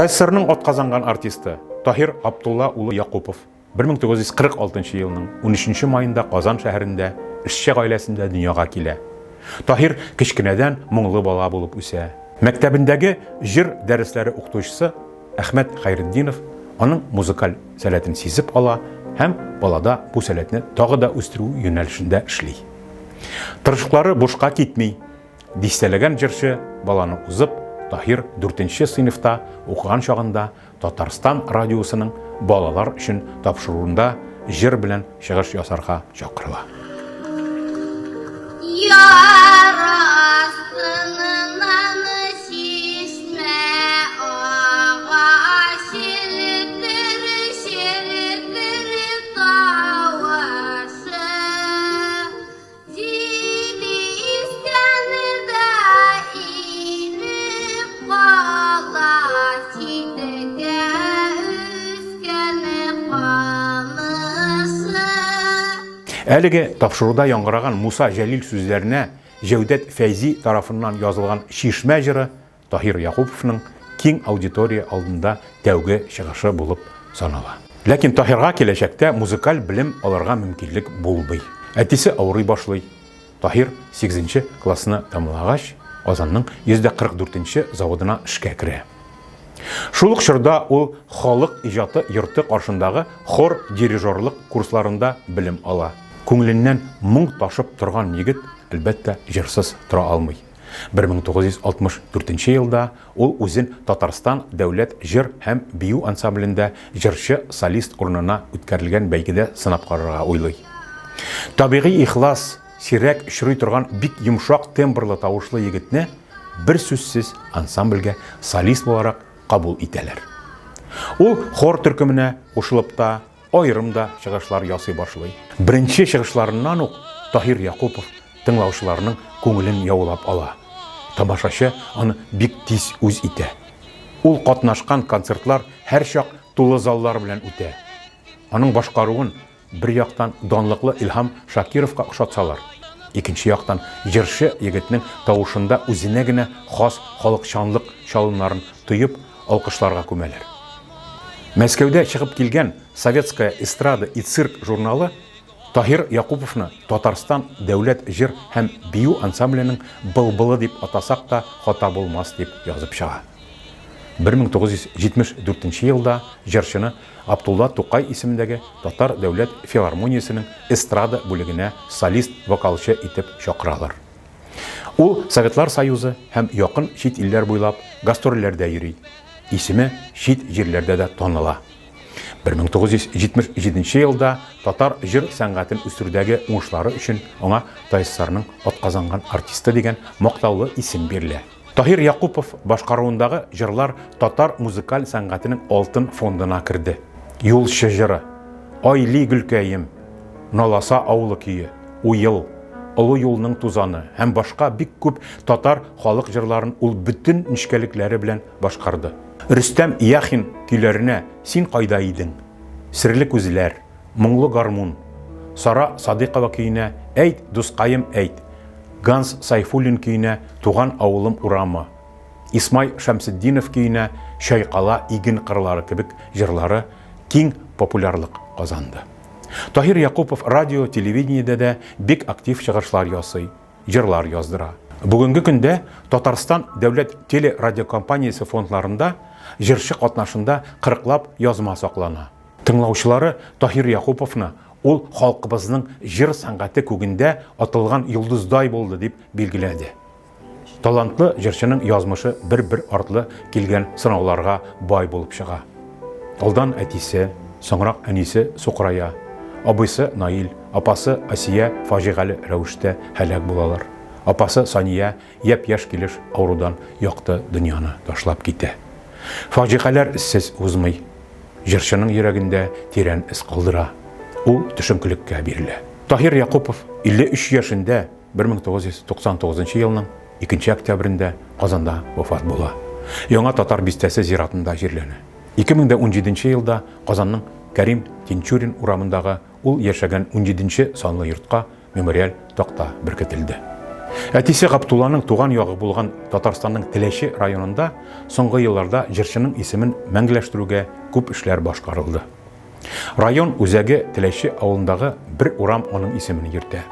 ТССРның атказанган артисты Тахир Абдулла улы Якупов 1946 елның 13 майында Казан шәһәрендә эшче гаиләсендә дөньяга килә. Тахир кечкенәдән моңлы бала булып үсә. Мәктәбендәге җыр дәресләре укытучысы Әхмәт Хәйретдинов аның музыкаль сәләтен сизеп ала һәм балада бу сәләтне тагы да үстерү юнәлешендә эшли. Тырышлыклары бушка китми. Дистәләгән җырчы баланы узып, Тахир 4-нче сыйныфта укыган чагында Татарстан радиосының балалар өчен тапшыруында җыр белән чыгыш ясарга чакырыла. Әлеге тапшыруда яңгыраган Муса Җәлил сүзләренә Җәүдәт Фәйзи тарафыннан язылган Шишмә җыры Тахир Якуповның киң аудитория алдында тәүге чыгышы булып санала. Ләкин Тахирга киләчәктә музыкаль белем алырга мөмкинлек булмый. Әтисе авырый башлый. Тахир 8-нче классны тәмамлагач, Казанның 144-нче заводына эшкә керә. Шул ук чорда ул халык иҗаты йорты каршындагы хор дирижерлык курсларында белем ала. Күңеленнән моң ташып торган егет, әлбәттә, җырсыз тора алмый. 1964 елда ул үзен Татарстан дәүләт җыр һәм бию ансамблендә җырчы солист урынына үткәрелгән бәйгедә сынап карарга уйлый. Табигый ихлас, сирәк очрый торган бик йомшак тембрлы тавышлы егетне бер сүзсез ансамбльгә солист буларак кабул итәләр. Ул хор төркеменә кушылып та, айрымда чыгышлар ясый башлый. Беренче чыгышларыннан ук Тахир Якупов тыңлаучыларның күңелен яулап ала. Тамашачы аны бик тиз үз итә. Ул катнашкан концертлар һәр чак тулы заллар белән үтә. Аның башкаруын бер яктан данлыклы Илһам Шакировка охшатсалар, икенче яктан җырчы егетнең тавышында үзенә генә хас халыкчанлык чалымнарын тоеп, алкышларга күмәләр. Мәскәүдә чыгып килгән Советская эстрада и цирк журналы Тахир Якуповны Татарстан дәүләт җыр һәм бию ансамбленең былбылы дип атасак та хата булмас дип язып чыга. 1974 елда җырчыны Абдулла Тукай исемендәге Татар дәүләт филармониясенең эстрада бүлегенә солист-вокалчы итеп чакыралар. Ул Советлар Союзы һәм якын чит илләр буйлап гастрольләрдә йөри. Исеме чит җирләрдә дә таныла. 1977 елда татар җыр сәнгатен үстерүдәге уңышлары өчен аңа ТССРның атказанган артисты дигән мактаулы исем бирелә. Тахир Якупов башкаруындагы җырлар татар музыкаль сәнгатенең алтын фондына керде. Юлчы җыры, Айли Гөлкәем, Наласа авылы көе, Уел, Олы юлның тузаны һәм башка бик күп татар халык җырларын ул бүтән нечкәлекләре белән башкарды. Рөстәм Яхин көйләренә Син кайда идең, Серле күзләр, Моңлы гармун, Сара Садыйкова көенә Әйт дускаем әйт, Ганс Сайфуллин көенә Туган авылым урамы, Исмай Шәмсетдинов көенә Шайкала иген кырлары кебек җырлары киң популярлык казанды. Тахир Якупов радио, телевидениедә дә бик актив чыгышлар ясый, җырлар яздыра. Бүгенге көндә Татарстан дәүләт телерадиокомпаниясе фондларында җырчы катнашында 40лап язма саклана. Тыңлаучылары Тахир Якуповны ул халкыбызның җыр сәнгате күгендә атылган йолдыздай булды дип билгеләде. Талантлы җырчының язмышы бер-бер артлы килгән сынауларга бай булып чыга. Алдан әтисе, соңрак әнисе Сукрая, абыйсы Наил, апасы Асия фаҗигале рәвештә һәлак булалар. Апасы Сания яп-яш килеш аурудан якты дөньяны ташлап китә. Фаҗигаләр сез узмый. Җырчының йөрәгендә тирән эз калдыра. Ул төшенкелеккә бирелә. Тахир Якупов 53 яшендә 1999 елның 2 октябрендә Казанда вафат була. Яңа татар бистәсе зиратында җирләнә. 2017 елда Казанның Кәрим Тинчурин урамындагы ул яшәгән 17 санлы йортка мемориаль такта беркетелде. Әтисе Ғабдулланың туған яғы булган Татарстанның Теләши районында соңгы елларда җырчының исемен мәңгеләштерүгә күп эшләр башкарылды. Район үзәге Теләши авылындагы бер урам аның исемен йөртә.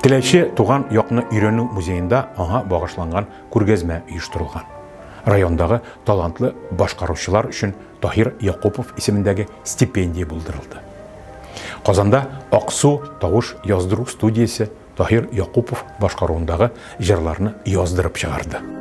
Теләши туган якны өйрәнү музеенда аңа багышланган күргәзмә оештырылган. Райондагы талантлы башкаручылар өчен Таһир Якупов исемендәге стипендия булдырылды. Казанда Аксу тавыш яздыру студиясе Таһир Якупов башкаруындагы җырларны яздырып чыгарды.